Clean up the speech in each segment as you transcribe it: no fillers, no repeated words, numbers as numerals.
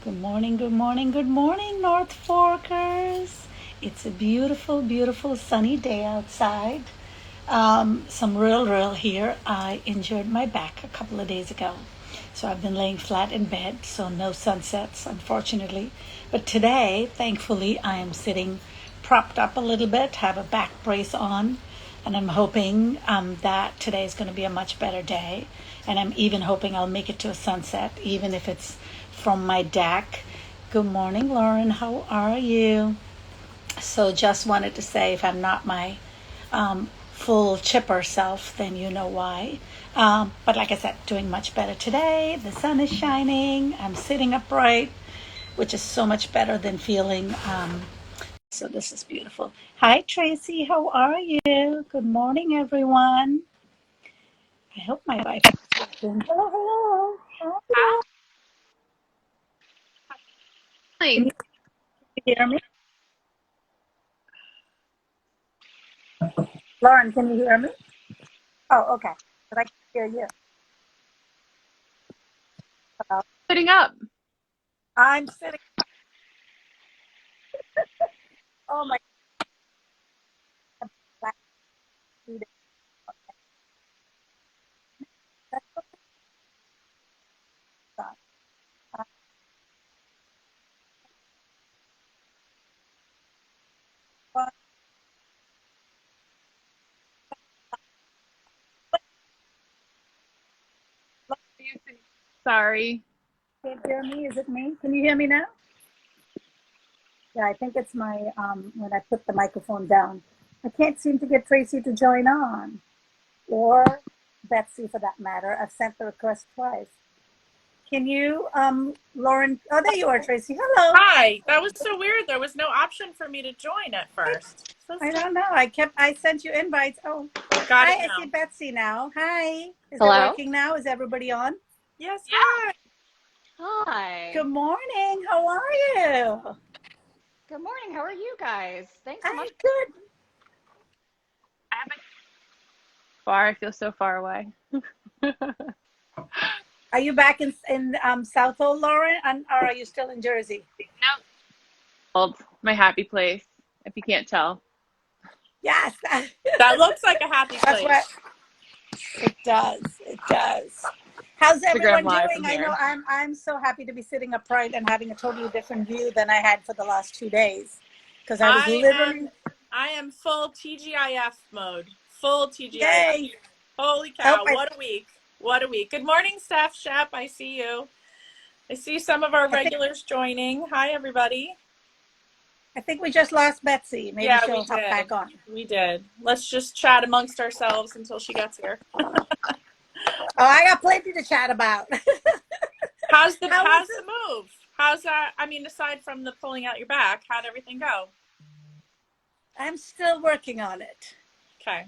Good morning, good morning, good morning, North Forkers. It's a beautiful, beautiful sunny day outside. Some real here. I injured my back a couple of days ago. So I've been laying flat in bed, so no sunsets, unfortunately. But today, thankfully, I am sitting propped up a little bit, have a back brace on, and I'm hoping that today is going to be a much better day. And I'm even hoping I'll make it to a sunset, even if it's from my deck. Good morning, Lauren. How are you? So, just wanted to say if I'm not my full chipper self, then you know why. But like I said, doing much better today. The sun is shining. I'm sitting upright, which is so much better than feeling. So this is beautiful. Hi, Tracy. How are you? Good morning, everyone. I hope my wife is working. Hello, hello. Hello. Can Hi. you hear me? Lauren, can you hear me? Oh, okay. But I can hear you. Putting up. I'm sitting. Oh my God. That's so sad. Uh, Sorry. Can't hear me? Is it me? Can you hear me now? Yeah, I think it's my when I put the microphone down. I can't seem to get Tracy to join on, or Betsy for that matter. I've sent the request twice. Can you, Lauren? Oh, there you are, Tracy. Hello. Hi, that was so weird. There was no option for me to join at first. So I strange. don't know. I sent you invites. Oh, Got hi. it I see now. Betsy now. Hi. Is it Hello? working now? Is everybody on? Yes, hi. Hi. Good morning. How are you? Good morning. How are you guys? Thanks so much. I'm good. I haven't far. I feel so far away. Are you back in South Hole, Lauren, or are you still in Jersey? No. Old, my happy place, if you can't tell. Yes, That looks like a happy that's what place. it does. It does. How's Instagram everyone live doing? from I know here. I'm so happy to be sitting upright and having a totally different view than I had for the last 2 days because I was I literally, am I am full TGIF mode. Full TGIF. yay. Holy Oh, cow, what a week. What a week. Good morning, Steph Shep. I see you. I see some of our I think regulars joining. Hi everybody. I think we just lost Betsy. Maybe Yeah, we she'll hop did. back on. We did. Let's just chat amongst ourselves until she gets here. Oh, I got plenty to chat about. How's the How was how's the it? move? How's that? I mean, aside from the pulling out your back, how'd everything go? I'm still working on it. Okay.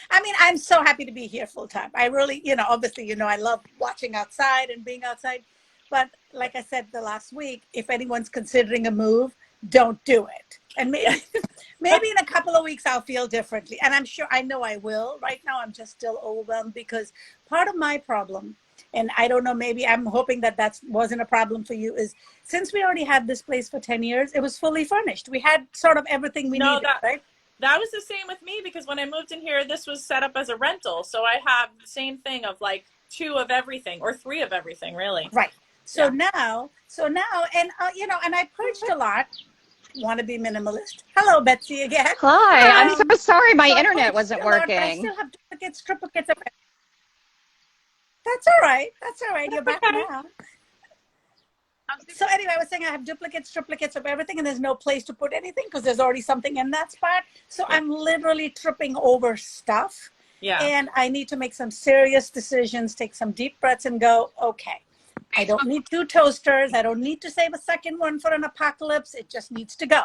I mean, I'm so happy to be here full time. I really, obviously, I love watching outside and being outside. But like I said the last week, if anyone's considering a move, don't do it. And Yeah. maybe, maybe in a couple of weeks I'll feel differently. And I'm sure I know I will. Right now, I'm just still overwhelmed because part of my problem, and I don't know, maybe I'm hoping that wasn't a problem for you, is since we already had this place for 10 years, it was fully furnished. We had sort of everything we No, needed, that right? that was the same with me because when I moved in here, this was set up as a rental. So I have the same thing of like two of everything or three of everything, really. Right. Yeah. And and I purged a lot. Want to be minimalist? Hello, Betsy again. Hi. I'm so sorry my So I internet purged wasn't a lot, but I working. still have duplicates, triplicates of. That's all right. That's all right. You're back Okay. now. So anyway, I was saying I have duplicates, triplicates of everything, and there's no place to put anything because there's already something in that spot. So Yeah. I'm literally tripping over stuff, Yeah. and I need to make some serious decisions, take some deep breaths, and go, okay. I don't need two toasters. I don't need to save a second one for an apocalypse. It just needs to go,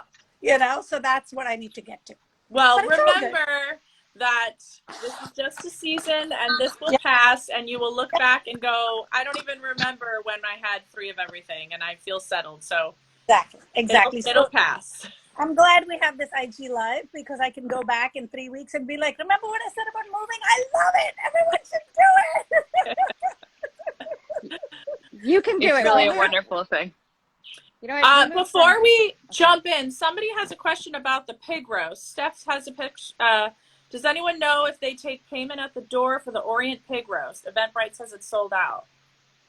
So that's what I need to get to. Well, But it's all good. remember that this is just a season and this will Yeah, pass, and you will look back and go, I don't even remember when I had three of everything and I feel settled. So exactly. it'll Exactly. it'll So pass. I'm glad we have this IG live because I can go back in 3 weeks and be like, remember what I said about moving? I love it. Everyone should do it. You can do It's it. So Really a we wonderful thing. You know, we moved Before we jump in, somebody has a question about the pig roast. Steph has a picture. Does anyone know if they take payment at the door for the Orient pig roast? Eventbrite says it's sold out.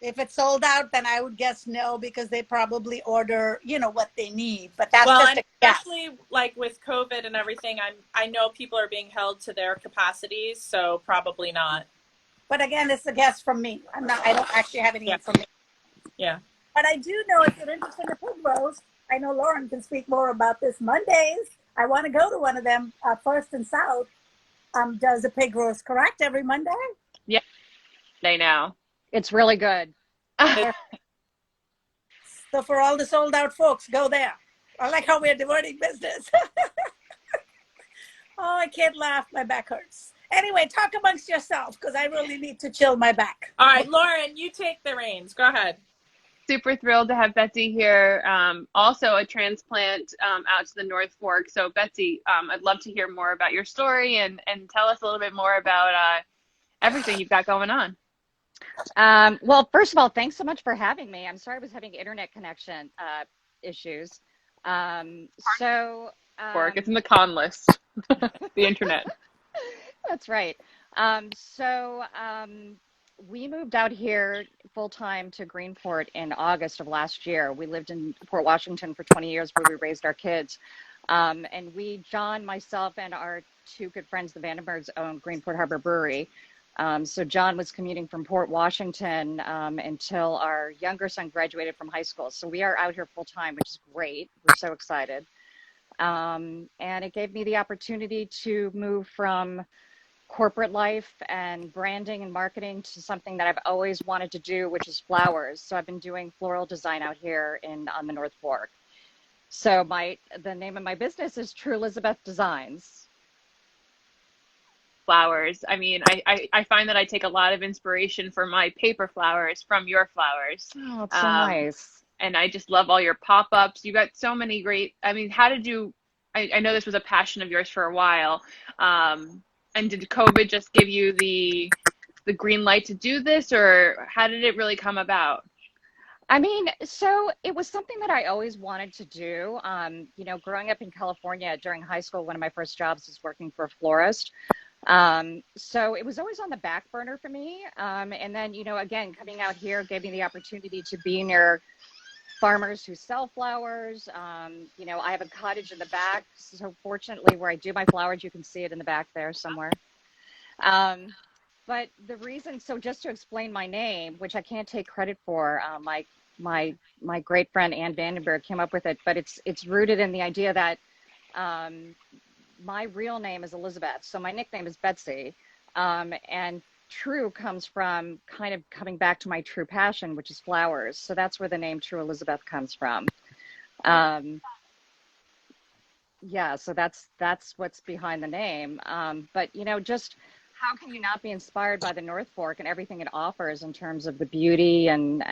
If it's sold out, then I would guess no, because they probably order, what they need. But that's Well, just and a guess. especially like with COVID and everything, I know people are being held to their capacities, so probably not. But again, it's a guess from me. I don't actually have any information. Yeah. But I do know, if you're interested in the pig roast, I know Lauren can speak more about this. Mondays, I want to go to one of them. First and South does a pig roast, correct? Every Monday? Yeah, they know. It's really good. So for all the sold out folks, go there. I like how we're diverting business. Oh, I can't laugh. My back hurts. Anyway, talk amongst yourself, because I really need to chill my back. All right, Lauren, you take the reins. Go ahead. Super thrilled to have Betsy here. Also a transplant out to the North Fork. So Betsy, I'd love to hear more about your story and tell us a little bit more about everything you've got going on. Well, first of all, thanks so much for having me. I'm sorry I was having internet connection issues. It's in the con list, the internet. That's right. We moved out here full-time to Greenport in August of last year. We lived in Port Washington for 20 years, where we raised our kids. And John, myself, and our two good friends, the Vandenbergs, own Greenport Harbor Brewery. So John was commuting from Port Washington until our younger son graduated from high school. So we are out here full-time, which is great. We're so excited. And it gave me the opportunity to move from corporate life and branding and marketing to something that I've always wanted to do, which is flowers. So I've been doing floral design out here on the North Fork. So the name of my business is True Elizabeth Designs. Flowers. I mean, I find that I take a lot of inspiration for my paper flowers from your flowers. Oh, it's so nice. And I just love all your pop-ups. You got so many great, I mean, how did you, I know this was a passion of yours for a while. And did COVID just give you the green light to do this, or how did it really come about? I mean, so it was something that I always wanted to do. Growing up in California during high school, one of my first jobs was working for a florist. So it was always on the back burner for me. And then, again, coming out here gave me the opportunity to be near farmers who sell flowers. I have a cottage in the back. So fortunately, where I do my flowers, you can see it in the back there somewhere. But the reason, so just to explain my name, which I can't take credit for, my great friend Ann Vandenberg came up with it, but it's rooted in the idea that my real name is Elizabeth. So my nickname is Betsy. And True comes from kind of coming back to my true passion, which is flowers. So that's where the name True Elizabeth comes from. So that's what's behind the name. But just how can you not be inspired by the North Fork and everything it offers in terms of the beauty and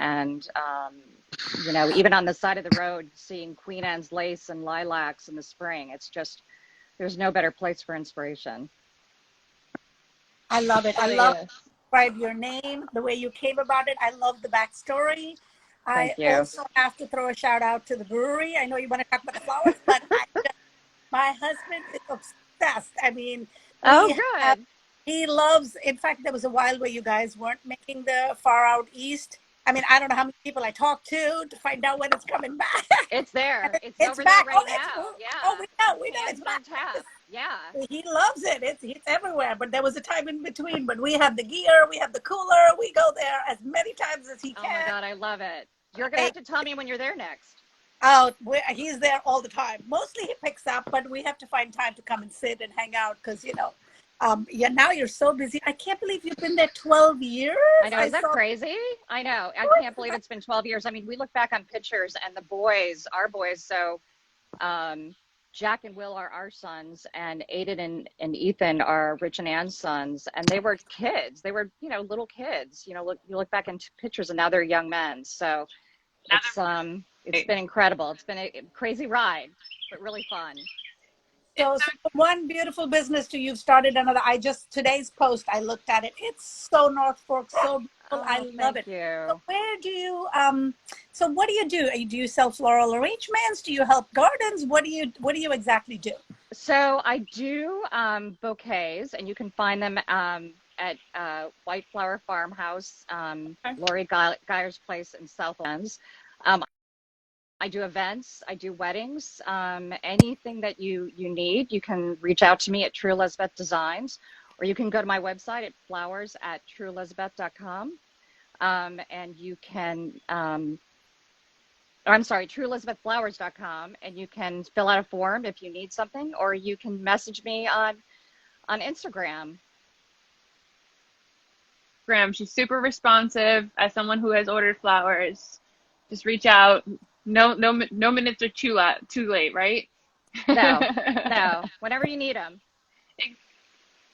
even on the side of the road, seeing Queen Anne's lace and lilacs in the spring. It's just, there's no better place for inspiration. I love it. I love your name, the way you came about it. I love the backstory. Thank you. Also have to throw a shout out to the brewery. I know you want to talk about the flowers, but my husband is obsessed. I mean, good. He loves, in fact, there was a while where you guys weren't making the Far Out East. I mean, I don't know how many people I talked to find out when it's coming back. It's there. It's over back. there right now. Yeah. Oh, we know it's back. Yeah. He loves it. It's everywhere. But there was a time in between. But we have the gear, we have the cooler. We go there as many times as he can. Oh my God, I love it. You're gonna have to tell me when you're there next. Oh, he's there all the time. Mostly he picks up, but we have to find time to come and sit and hang out because now you're so busy. I can't believe you've been there 12 years. I know. Is that crazy? I know. I can't believe it's been 12 years. I mean, we look back on pictures and our boys. So Jack and Will are our sons, and Aiden and Ethan are Rich and Ann's sons. And they were kids. They were, little kids. You look back into pictures and now they're young men. So it's been incredible. It's been a crazy ride, but really fun. So one beautiful business to you've started another. Today's post, I looked at it. It's so North Fork, so I Oh, love thank it. So you. where do you so what do you do? Do you sell floral arrangements? Do you help gardens? What do you exactly do? So I do bouquets, and you can find them at White Flower Farmhouse, Okay. Lori Geyer's place in Southlands. I do events, I do weddings, anything that you need, you can reach out to me at True Elizabeth Designs, or you can go to my website at flowers@trueelizabeth.com, and you can, or I'm sorry, trueelizabethflowers.com, and you can fill out a form if you need something, or you can message me on Instagram. Graham, she's super responsive. As someone who has ordered flowers, just reach out. No minutes are too late, right? No, no, whenever you need them.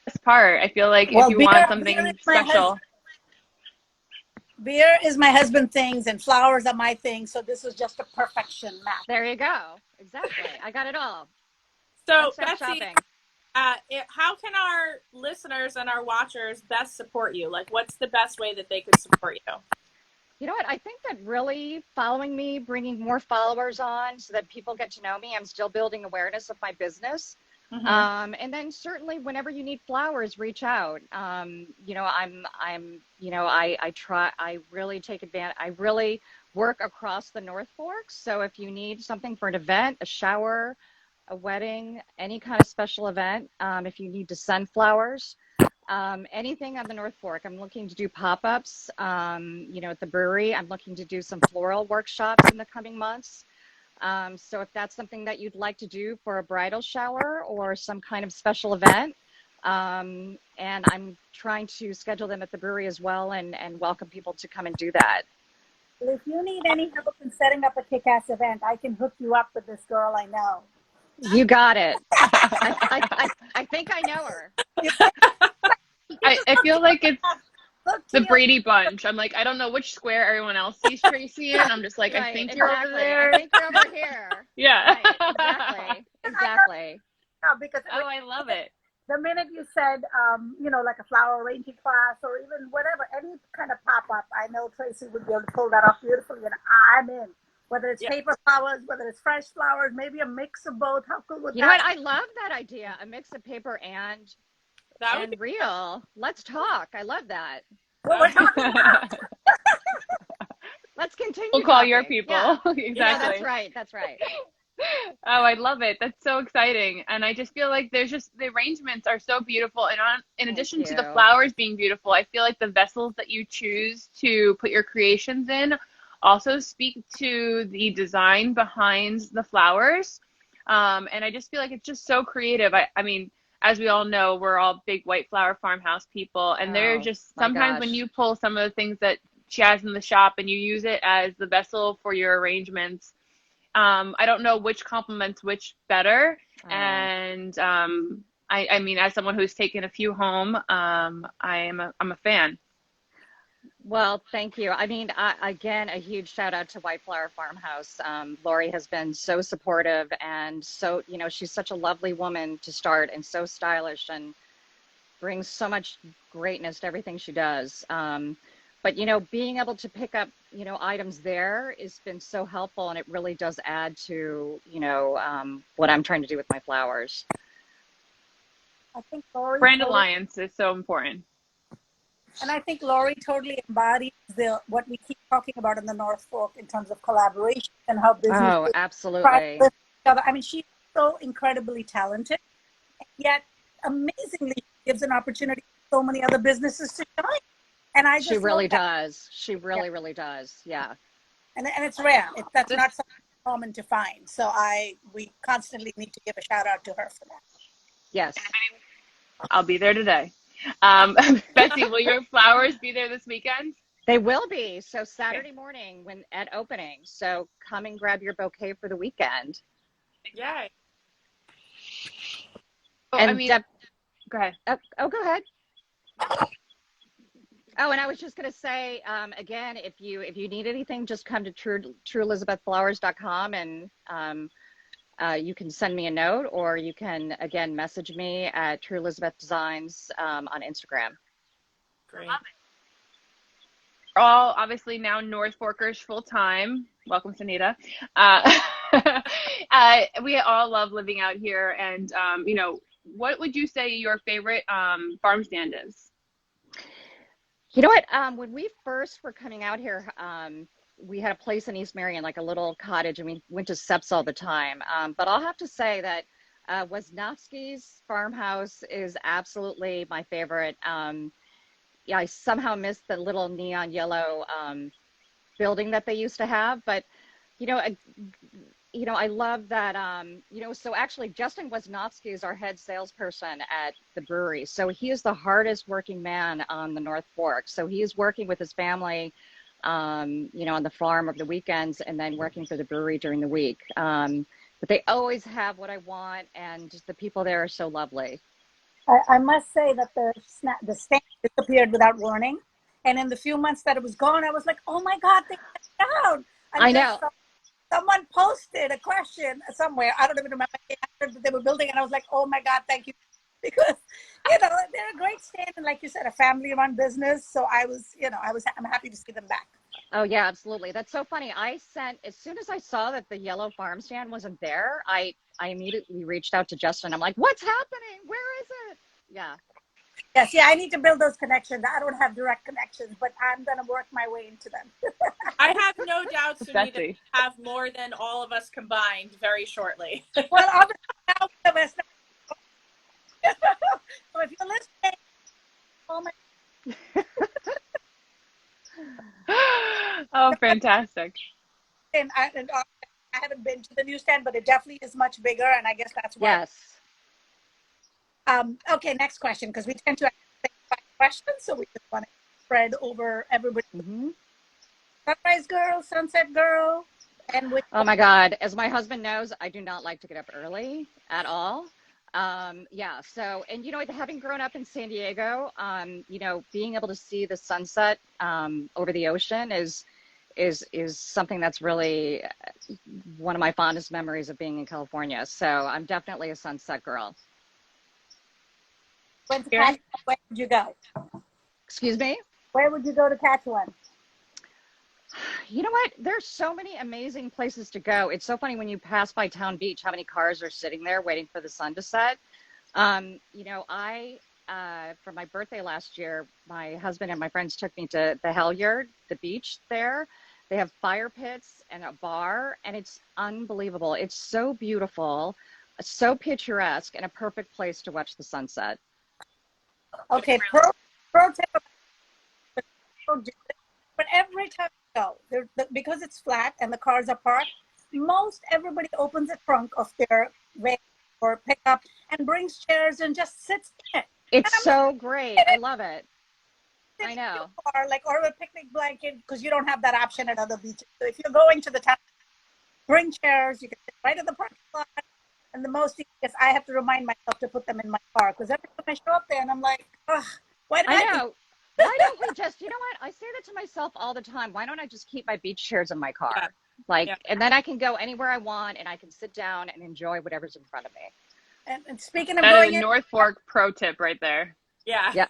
This part, I feel like if Well, you want something special. beer is my husband things and flowers are my thing, so this was just a perfection match. There you go. Exactly. I got it all. So, One-stop Betsy, shopping. how can our listeners and our watchers best support you? Like, what's the best way that they could support you? You know what? I think that really following me, bringing more followers on so that people get to know me. I'm still building awareness of my business. Mm-hmm. And then certainly whenever you need flowers, reach out. I really take advantage. I really work across the North Fork. So if you need something for an event, a shower, a wedding, any kind of special event, if you need to send flowers, anything on the North Fork. I'm looking to do pop-ups, at the brewery. I'm looking to do some floral workshops in the coming months. So if that's something that you'd like to do for a bridal shower or some kind of special event, and I'm trying to schedule them at the brewery as well, and welcome people to come and do that. Well, if you need any help in setting up a kick-ass event, I can hook you up with this girl I know. You got it. I think I know her. I feel like it's Look to the you. Brady Bunch. I'm like, I don't know which square everyone else sees Tracy in. I'm just like, I Right, think you're over exactly. I there. think you're over here. Yeah. Right, exactly. Exactly. Yeah, because Oh, I love it. the minute you said, like a flower arranging class or even whatever, any kind of pop-up, I know Tracy would be able to pull that off beautifully, and I'm in. Whether it's Yeah. paper flowers, whether it's fresh flowers, maybe a mix of both. How cool would You know what? that I love that idea. A mix of paper That would be and real. Let's talk. I love that. be? What we're talking about. Let's continue We'll call your talking. Yeah. people. Yeah, that's Exactly. right. That's right. Oh, I love it. That's so exciting. And I just feel like there's just the arrangements are so beautiful. And in Thank addition to the you. flowers being beautiful, I feel like the vessels that you choose to put your creations in also speak to the design behind the flowers. And I just feel like it's just so creative. I mean, as we all know, we're all big White Flower Farmhouse people. And they're Oh just my sometimes when gosh. you pull some of the things that she has in the shop and you use it as the vessel for your arrangements, I don't know which complements which better. Oh. And I mean, as someone who's taken a few home, I'm a fan. Well, thank you. I mean, again, a huge shout out to White Flower Farmhouse. Lori has been so supportive, and so, she's such a lovely woman to start, and so stylish, and brings so much greatness to everything she does. But being able to pick up items there has been so helpful, and it really does add to what I'm trying to do with my flowers. I think Lori Brand totally, alliance is so important. and I think Lori totally embodies what we keep talking about in the North Fork in terms of collaboration and how businesses Oh, try to absolutely. lift each other. I mean, she's so incredibly talented, yet amazingly she gives an opportunity for so many other businesses to join. And I She just love really that. does. She Yeah. really, really does. Yeah. And it's rare. That's This not something common to find. So we constantly need to give a shout out to her for that. Yes. I'll be there today. Betsy, will your flowers be there this weekend? They will be. So Okay. Saturday morning when at opening. So come and grab your bouquet for the weekend. yay. Oh, I And mean, go ahead. go ahead. Oh, and I was just going to say, again, if you need anything, just come to trueelizabethflowers.com, and you can send me a note, or you can, again, message me at True Elizabeth Designs on Instagram. Great. all obviously now North Forkers full time. Welcome, Sunita. Uh, we all love living out here, and what would you say your favorite farm stand is? You know what? When we first were coming out here, we had a place in East Marion, like a little cottage, and we went to Seps all the time. But I'll have to say that Wisnowski's farmhouse is absolutely my favorite. Yeah, I somehow missed the little neon yellow building that they used to have, but you know, I, I love that. So actually, Justin Wisnowski is our head salesperson at the brewery. So he is the hardest working man on the North Fork. So he is working with his family, on the farm over the weekends, and then working for the brewery during the week. But they always have what I want, and just the people there are so lovely. I must say that the stand disappeared without warning. And in the few months that it was gone, I was like, oh my God, they took it down. I know. Someone posted a question somewhere. I don't even remember that they were building, and I was like, oh my God, thank you. Because, they're a great stand. And like you said, a family run business. So I'm happy to see them back. Oh yeah, absolutely. That's so funny. As soon as I saw that the yellow farm stand wasn't there, I immediately reached out to Justin. I'm like, what's happening? Where is it? Yeah. Yes, yeah, I need to build those connections. I don't have direct connections, but I'm going to work my way into them. I have no doubt, Sunita, Betsy. have more than all of us combined very shortly. Well, obviously now the West. So if you're listening, oh my. Oh, fantastic. And I haven't been to the newsstand, but it definitely is much bigger, and I guess that's why. Yes. Okay, next question, because we tend to ask 5 questions, so we just want to spread over everybody. Mm-hmm. Sunrise girl, sunset girl, and which. Oh my God. As my husband knows, I do not like to get up early at all. Yeah. So, and having grown up in San Diego, being able to see the sunset over the ocean is something that's really one of my fondest memories of being in California. So I'm definitely a sunset girl. Where would you go? Excuse me? Where would you go to catch one? You know what? There's so many amazing places to go. It's so funny when you pass by Town Beach, how many cars are sitting there waiting for the sun to set. For my birthday last year, my husband and my friends took me to the Halyard, the beach there. They have fire pits and a bar, and it's unbelievable. It's so beautiful, so picturesque, and a perfect place to watch the sunset. Okay, pro tip. But every time you go, because it's flat and the cars are parked, most everybody opens the trunk of their van or pickup and brings chairs and just sits in it. It's so great. I love it. I know. Or a picnic blanket, because you don't have that option at other beaches. So if you're going to the town, bring chairs. You can sit right in the parking lot. And the most thing is I have to remind myself to put them in my car, because every time I show up there and I'm like, ugh, why did I know. Why don't we just, what? I say that to myself all the time. Why don't I just keep my beach chairs in my car? Yeah. And then I can go anywhere I want, and I can sit down and enjoy whatever's in front of me. And speaking of that going is a North Fork pro tip right there. Yeah. Yeah.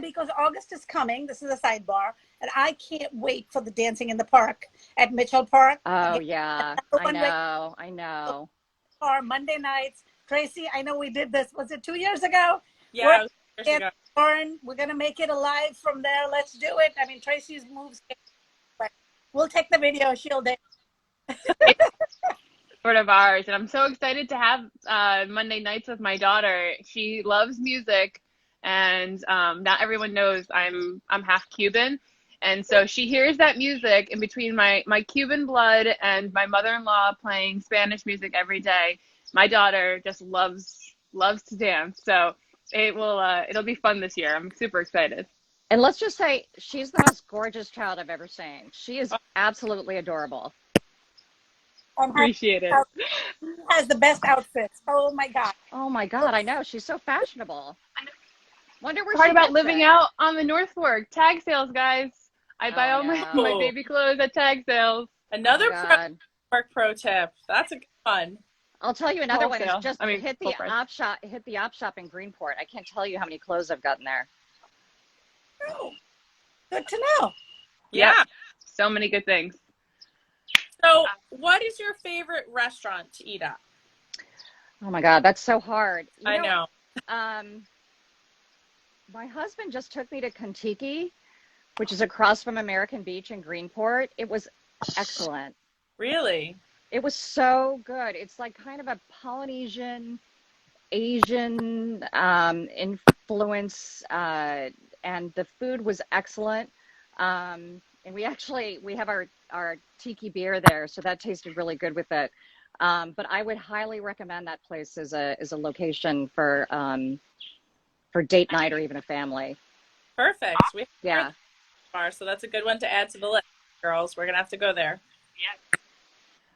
Because August is coming. This is a sidebar, and I can't wait for the dancing in the park at Mitchell Park. Oh yeah, I know. Or Monday nights, Tracy. I know we did this. Was it 2 years ago? Yeah. We're gonna make it alive from there. Let's do it. I mean, Tracy's moves, but we'll take the video. She'll do. Sort of ours, and I'm so excited to have Monday nights with my daughter. She loves music, and not everyone knows I'm half Cuban, and so she hears that music in between my Cuban blood and my mother-in-law playing Spanish music every day. My daughter just loves to dance, so it'll be fun this year. I'm super excited. And let's just say she's the most gorgeous child I've ever seen. She is absolutely adorable. Appreciate it. Has the best outfits. Oh my God. Oh my God, I know. She's so fashionable. Wonder where Part she about gets living it. out on the North Fork. Tag sales, guys. I buy all my baby clothes at tag sales. Another pro tip. That's a good one. I'll tell you another Wholesale. one. Is just hit the op shop. Hit the op shop in Greenport. I can't tell you how many clothes I've gotten there. Oh. Good to know. Yep. Yeah. So many good things. So, what is your favorite restaurant to eat at? Oh my God, that's so hard. I know. My husband just took me to Kentucky, which is across from American Beach in Greenport. It was excellent. Really? It was so good. It's like kind of a Polynesian, Asian influence, and the food was excellent. And we have our tiki beer there, so that tasted really good with it. But I would highly recommend that place as a location for date night or even a family. Perfect. We haven't heard Yeah. that far, so that's a good one to add to the list, girls. We're gonna have to go there. Yeah.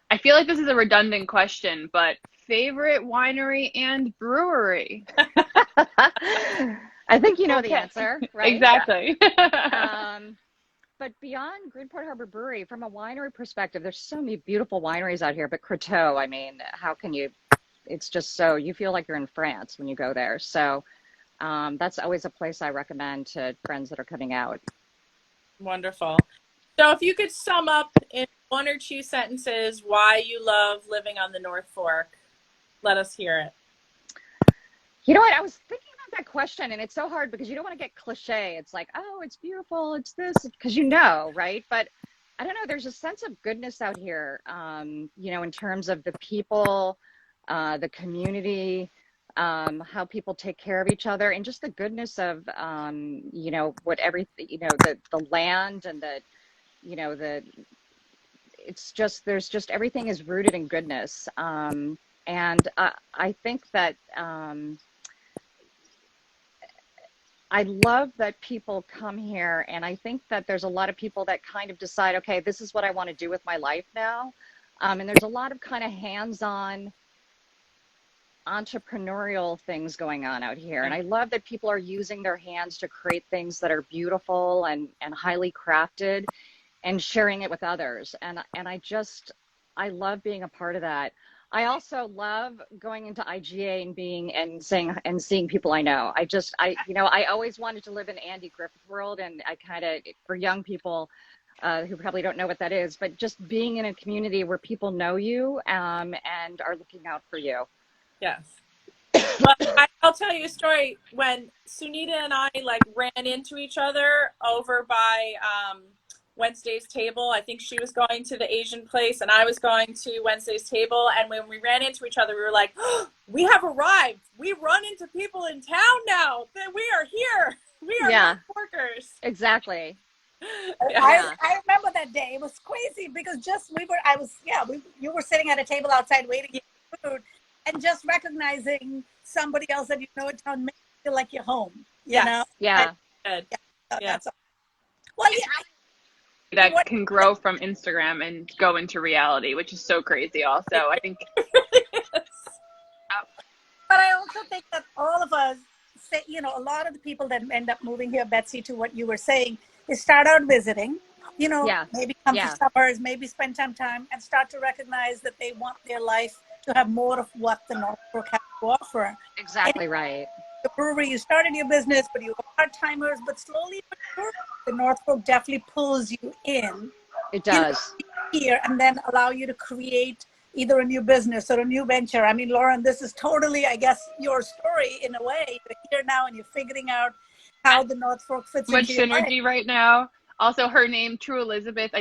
I feel like this is a redundant question, but favorite winery and brewery? I think you know the Okay. answer, right? Exactly. But beyond Greenport Harbor Brewery, from a winery perspective, there's so many beautiful wineries out here. But Croteau, I mean, how can you? It's just so you feel like you're in France when you go there. So that's always a place I recommend to friends that are coming out. Wonderful. So, if you could sum up in one or two sentences why you love living on the North Fork, let us hear it. You know what? I was thinking about that question, and it's so hard because you don't want to get cliche. It's like, oh, it's beautiful, it's this, because you know, right? But I don't know. There's a sense of goodness out here, in terms of the people, the community, how people take care of each other, and just the goodness of, what everything, the land and the it's just there's just everything is rooted in goodness. And I think that I love that people come here, and I think that there's a lot of people that kind of decide, okay, this is what I want to do with my life now. And there's a lot of kind of hands-on entrepreneurial things going on out here. And I love that people are using their hands to create things that are beautiful and highly crafted and sharing it with others. And I love being a part of that. I also love going into IGA and seeing people I know. I always wanted to live in Andy Griffith world, and I kind of, for young people who probably don't know what that is, but just being in a community where people know you and are looking out for you. Yes. Well, I'll tell you a story. When Sunita and I ran into each other over by Wednesday's table. I think she was going to the Asian place and I was going to Wednesday's table. And when we ran into each other, we were like, oh, we have arrived. We run into people in town now. That we are here. We are North Forkers. Exactly. Yeah. I remember that day. It was crazy because you were sitting at a table outside waiting for food, and just recognizing somebody else that you know in town makes you feel like you're home. You know? Yeah. That's all. Well, that can grow from Instagram and go into reality, which is so crazy also. I think. But I also think that all of us say, a lot of the people that end up moving here, Betsy, to what you were saying, is start out visiting, maybe come to summers, maybe spend some time and start to recognize that they want their life to have more of what the North Fork has to offer. Exactly right. The brewery, you started your business, but you were part-timers, but slowly but surely, the North Fork definitely pulls you in. It does. Here and then allow you to create either a new business or a new venture. I mean, Lauren, this is totally, I guess, your story in a way. You're here now and you're figuring out how the North Fork fits into your life. Much synergy right now. Also, her name, True Elizabeth.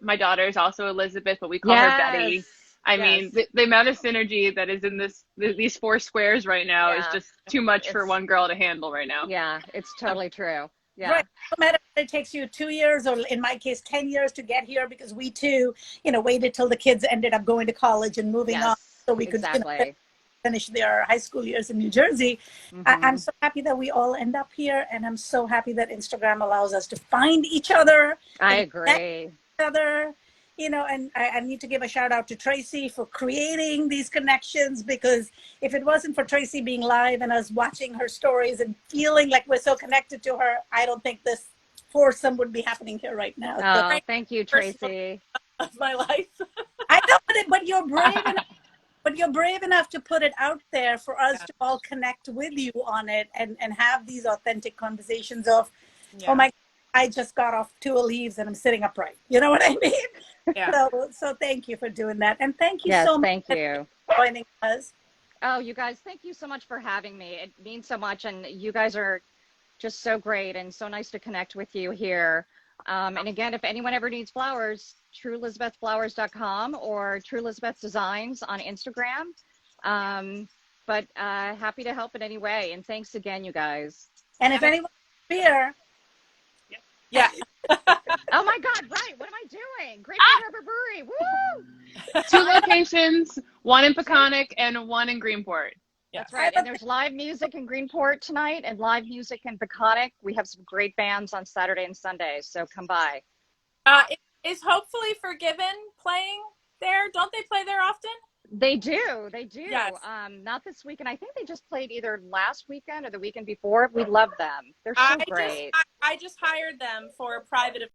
My daughter is also Elizabeth, but we call her Betty. I mean, the amount of synergy that is in these four squares right now is just too much for one girl to handle right now. Yeah, it's totally true. Yeah. Right. No matter if it takes you 2 years or in my case 10 years to get here, because we too, waited till the kids ended up going to college and moving on so we could finish their high school years in New Jersey. Mm-hmm. I'm so happy that we all end up here, and I'm so happy that Instagram allows us to find each other. I agree. Each other. And I need to give a shout out to Tracy for creating these connections, because if it wasn't for Tracy being live and us watching her stories and feeling like we're so connected to her, I don't think this foursome would be happening here right now. Oh, thank you, Tracy. Of my life. I know, but you're brave enough. But you're brave enough to put it out there for us to all connect with you on it and have these authentic conversations of, oh my, I just got off 2 leaves and I'm sitting upright. You know what I mean? Yeah. So thank you for doing that. And thank you Yes, so much thank you. for joining us. Oh, you guys, thank you so much for having me. It means so much. And you guys are just so great and so nice to connect with you here. And again, if anyone ever needs flowers, truelizabethflowers.com or True Lizabeth Designs on Instagram. But happy to help in any way. And thanks again, you guys. And if anyone beer, Yeah. Ah! Oh my God, right. What am I doing? Grapefruit Harbor Brewery. Woo! 2 locations, one in Peconic and one in Greenport. That's right. And there's live music in Greenport tonight and live music in Peconic. We have some great bands on Saturday and Sunday, so come by. Is Hopefully Forgiven playing there? Don't they play there often? They do. They do. Yes. Not this weekend. I think they just played either last weekend or the weekend before. We love them. They're so great. I just hired them for a private event.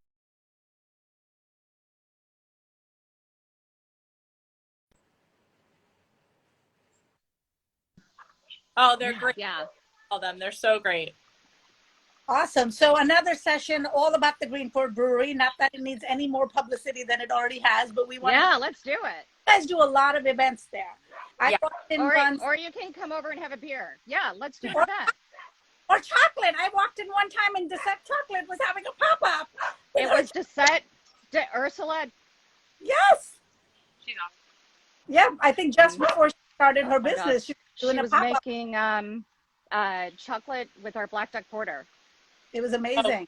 Oh, they're great. Yeah. All them. They're so great. awesome. So another session all about the Greenport Brewery. Not that it needs any more publicity than it already has, but we want Let's do it. you guys do a lot of events there. I walked in once. Or you can come over and have a beer. Yeah, let's do that. Or chocolate. I walked in one time and Dessert Chocolate was having a pop-up. It was Dessert, Ursula. Yes. She's awesome. Yeah, I think just before she started her business, she was making chocolate with our Black Duck Porter. It was amazing.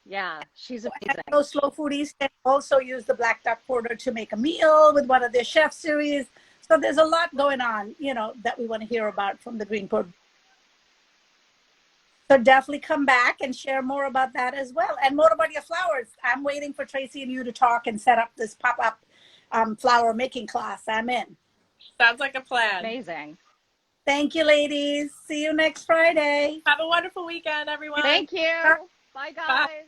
Yeah, she's amazing. And those slow foodies can also use the Black Duck Porter to make a meal with one of their chef series. So there's a lot going on, that we want to hear about from the Greenport. So definitely come back and share more about that as well. And more about your flowers. I'm waiting for Tracy and you to talk and set up this pop-up flower making class. I'm in. Sounds like a plan. Amazing. Thank you, ladies. See you next Friday. Have a wonderful weekend, everyone. Thank you. Bye, guys. Bye.